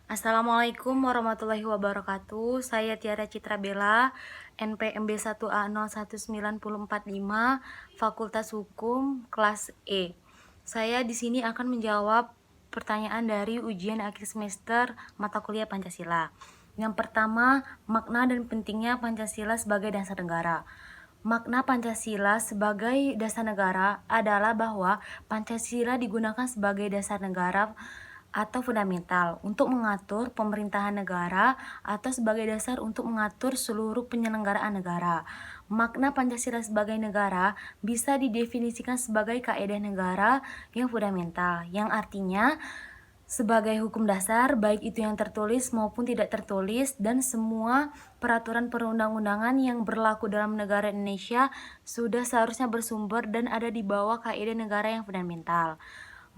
Assalamualaikum warahmatullahi wabarakatuh. Saya Tiara Citra Bella, NPMB 1A019045, Fakultas Hukum, kelas E. Saya di sini akan menjawab pertanyaan dari ujian akhir semester mata kuliah Pancasila. Yang pertama, makna dan pentingnya Pancasila sebagai dasar negara. Makna Pancasila sebagai dasar negara adalah bahwa Pancasila digunakan sebagai dasar negara atau fundamental untuk mengatur pemerintahan negara atau sebagai dasar untuk mengatur seluruh penyelenggaraan negara. Makna Pancasila sebagai negara bisa didefinisikan sebagai kaedah negara yang fundamental, yang artinya sebagai hukum dasar, baik itu yang tertulis maupun tidak tertulis, dan semua peraturan perundang-undangan yang berlaku dalam negara Indonesia sudah seharusnya bersumber dan ada di bawah kaidah negara yang fundamental.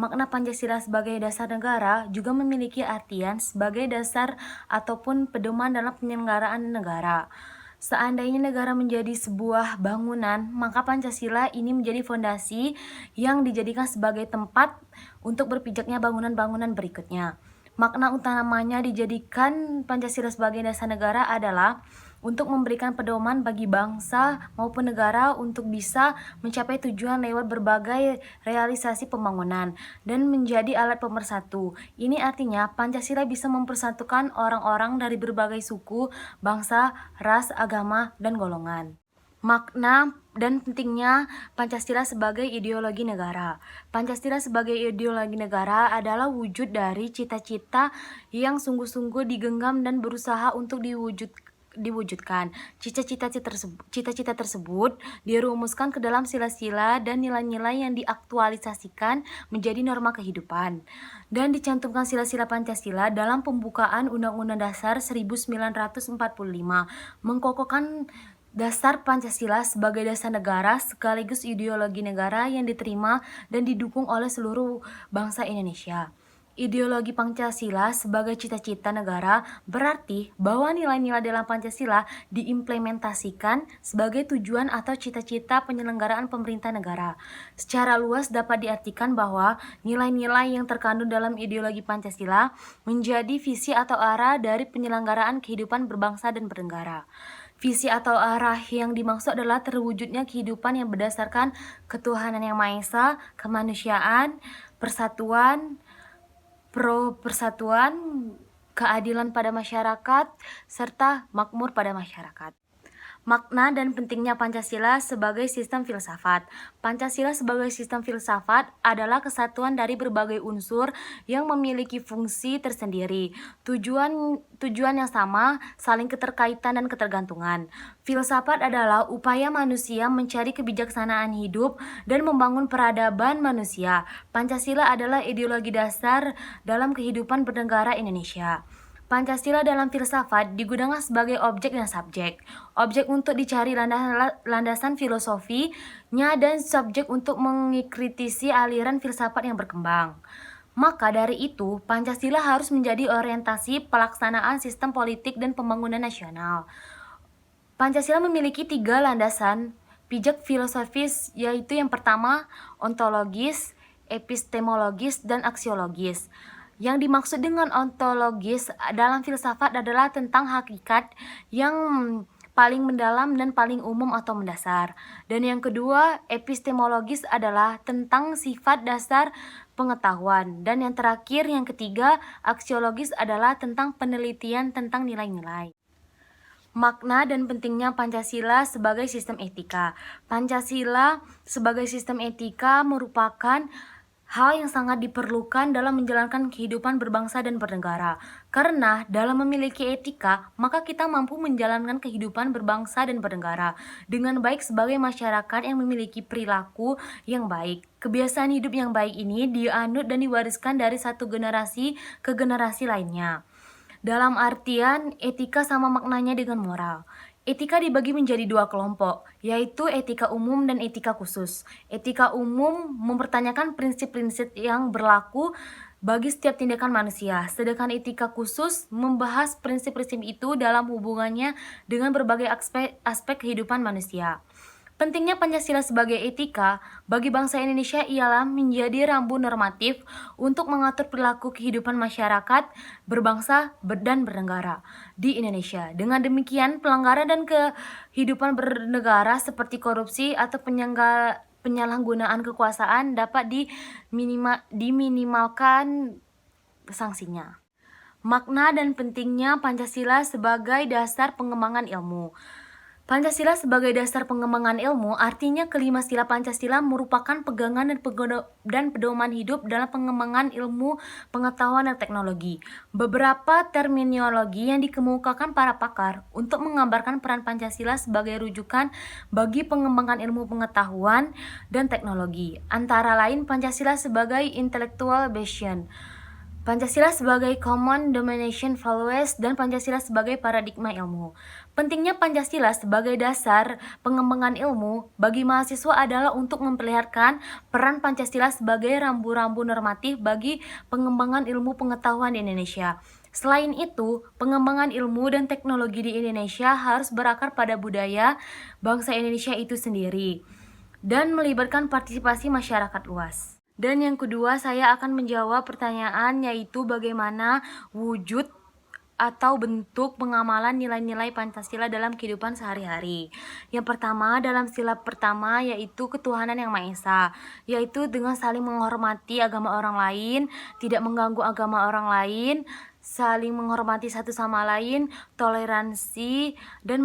Makna Pancasila sebagai dasar negara juga memiliki artian sebagai dasar ataupun pedoman dalam penyelenggaraan negara. Seandainya negara menjadi sebuah bangunan, maka Pancasila ini menjadi fondasi yang dijadikan sebagai tempat untuk berpijaknya bangunan-bangunan berikutnya. Makna utamanya dijadikan Pancasila sebagai dasar negara adalah untuk memberikan pedoman bagi bangsa maupun negara untuk bisa mencapai tujuan lewat berbagai realisasi pembangunan dan menjadi alat pemersatu. Ini artinya Pancasila bisa mempersatukan orang-orang dari berbagai suku, bangsa, ras, agama, dan golongan. Makna dan pentingnya Pancasila sebagai ideologi negara. Pancasila sebagai ideologi negara adalah wujud dari cita-cita yang sungguh-sungguh digenggam dan berusaha untuk diwujudkan. Cita-cita tersebut dirumuskan ke dalam sila-sila dan nilai-nilai yang diaktualisasikan menjadi norma kehidupan dan dicantumkan sila-sila Pancasila dalam pembukaan Undang-Undang Dasar 1945, mengkokohkan dasar Pancasila sebagai dasar negara sekaligus ideologi negara yang diterima dan didukung oleh seluruh bangsa Indonesia. Ideologi Pancasila sebagai cita-cita negara berarti bahwa nilai-nilai dalam Pancasila diimplementasikan sebagai tujuan atau cita-cita penyelenggaraan pemerintah negara. Secara luas dapat diartikan bahwa nilai-nilai yang terkandung dalam ideologi Pancasila menjadi visi atau arah dari penyelenggaraan kehidupan berbangsa dan bernegara. Visi atau arah yang dimaksud adalah terwujudnya kehidupan yang berdasarkan ketuhanan yang Maha Esa, kemanusiaan, persatuan, keadilan pada masyarakat, serta makmur pada masyarakat. Makna dan pentingnya Pancasila sebagai sistem filsafat. Pancasila sebagai sistem filsafat adalah kesatuan dari berbagai unsur yang memiliki fungsi tersendiri, tujuan yang sama, saling keterkaitan dan ketergantungan. Filsafat adalah upaya manusia mencari kebijaksanaan hidup dan membangun peradaban manusia. Pancasila adalah ideologi dasar dalam kehidupan bernegara Indonesia. Pancasila dalam filsafat digunakan sebagai objek dan subjek. Objek untuk dicari landasan filosofinya dan subjek untuk mengkritisi aliran filsafat yang berkembang. Maka dari itu, Pancasila harus menjadi orientasi pelaksanaan sistem politik dan pembangunan nasional. Pancasila memiliki 3 landasan pijak filosofis, yaitu yang pertama, ontologis, epistemologis, dan aksiologis. Yang dimaksud dengan ontologis dalam filsafat adalah tentang hakikat yang paling mendalam dan paling umum atau mendasar. Dan yang kedua, epistemologis adalah tentang sifat dasar pengetahuan. Dan yang terakhir, yang ketiga, aksiologis adalah tentang penelitian tentang nilai-nilai. Makna dan pentingnya Pancasila sebagai sistem etika. Pancasila sebagai sistem etika merupakan hal yang sangat diperlukan dalam menjalankan kehidupan berbangsa dan bernegara. Karena dalam memiliki etika, maka kita mampu menjalankan kehidupan berbangsa dan bernegara dengan baik sebagai masyarakat yang memiliki perilaku yang baik. Kebiasaan hidup yang baik ini dianut dan diwariskan dari satu generasi ke generasi lainnya. Dalam artian, etika sama maknanya dengan moral. Etika dibagi menjadi 2 kelompok, yaitu etika umum dan etika khusus. Etika umum mempertanyakan prinsip-prinsip yang berlaku bagi setiap tindakan manusia, sedangkan etika khusus membahas prinsip-prinsip itu dalam hubungannya dengan berbagai aspek kehidupan manusia. Pentingnya Pancasila sebagai etika bagi bangsa Indonesia ialah menjadi rambu normatif untuk mengatur perilaku kehidupan masyarakat berbangsa dan bernegara di Indonesia. Dengan demikian, pelanggaran dan kehidupan bernegara seperti korupsi atau penyalahgunaan kekuasaan dapat diminimalkan sanksinya. Makna dan pentingnya Pancasila sebagai dasar pengembangan ilmu. Pancasila sebagai dasar pengembangan ilmu artinya kelima sila Pancasila merupakan pegangan dan pedoman hidup dalam pengembangan ilmu, pengetahuan, dan teknologi. Beberapa terminologi yang dikemukakan para pakar untuk menggambarkan peran Pancasila sebagai rujukan bagi pengembangan ilmu pengetahuan dan teknologi. Antara lain Pancasila sebagai intellectual bastion, Pancasila sebagai common domination values, dan Pancasila sebagai paradigma ilmu. Pentingnya Pancasila sebagai dasar pengembangan ilmu bagi mahasiswa adalah untuk memperlihatkan peran Pancasila sebagai rambu-rambu normatif bagi pengembangan ilmu pengetahuan di Indonesia. Selain itu, pengembangan ilmu dan teknologi di Indonesia harus berakar pada budaya bangsa Indonesia itu sendiri dan melibatkan partisipasi masyarakat luas. Dan yang kedua, saya akan menjawab pertanyaan, yaitu bagaimana wujud atau bentuk pengamalan nilai-nilai Pancasila dalam kehidupan sehari-hari. Yang pertama, dalam sila pertama yaitu ketuhanan yang Maha Esa, yaitu dengan saling menghormati agama orang lain, tidak mengganggu agama orang lain, saling menghormati satu sama lain, toleransi, dan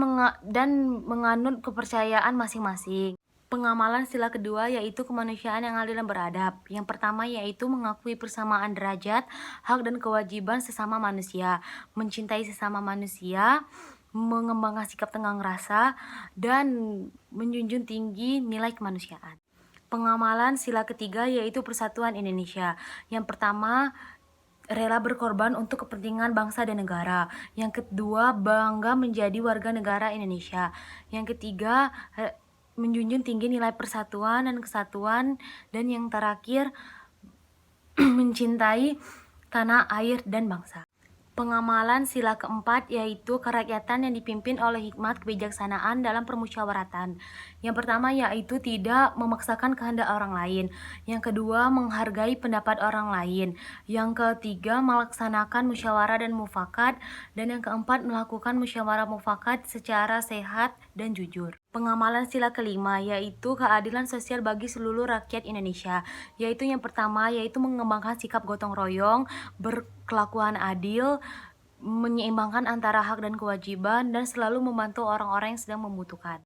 menganut kepercayaan masing-masing. Pengamalan sila kedua yaitu kemanusiaan yang adil dan beradab. Yang pertama yaitu mengakui persamaan derajat, hak dan kewajiban sesama manusia, mencintai sesama manusia, mengembangkan sikap tenggang rasa, dan menjunjung tinggi nilai kemanusiaan. Pengamalan sila ketiga yaitu persatuan Indonesia. Yang pertama, rela berkorban untuk kepentingan bangsa dan negara. Yang kedua, bangga menjadi warga negara Indonesia. Yang ketiga, menjunjung tinggi nilai persatuan dan kesatuan, dan yang terakhir mencintai tanah air dan bangsa. Pengamalan sila keempat yaitu kerakyatan yang dipimpin oleh hikmat kebijaksanaan dalam permusyawaratan. Yang pertama yaitu tidak memaksakan kehendak orang lain. Yang kedua, menghargai pendapat orang lain. Yang ketiga, melaksanakan musyawarah dan mufakat. Dan yang keempat, melakukan musyawarah mufakat secara sehat dan jujur. Pengamalan sila kelima yaitu keadilan sosial bagi seluruh rakyat Indonesia, yaitu yang pertama yaitu mengembangkan sikap gotong royong, berkelakuan adil, menyeimbangkan antara hak dan kewajiban, dan selalu membantu orang-orang yang sedang membutuhkan.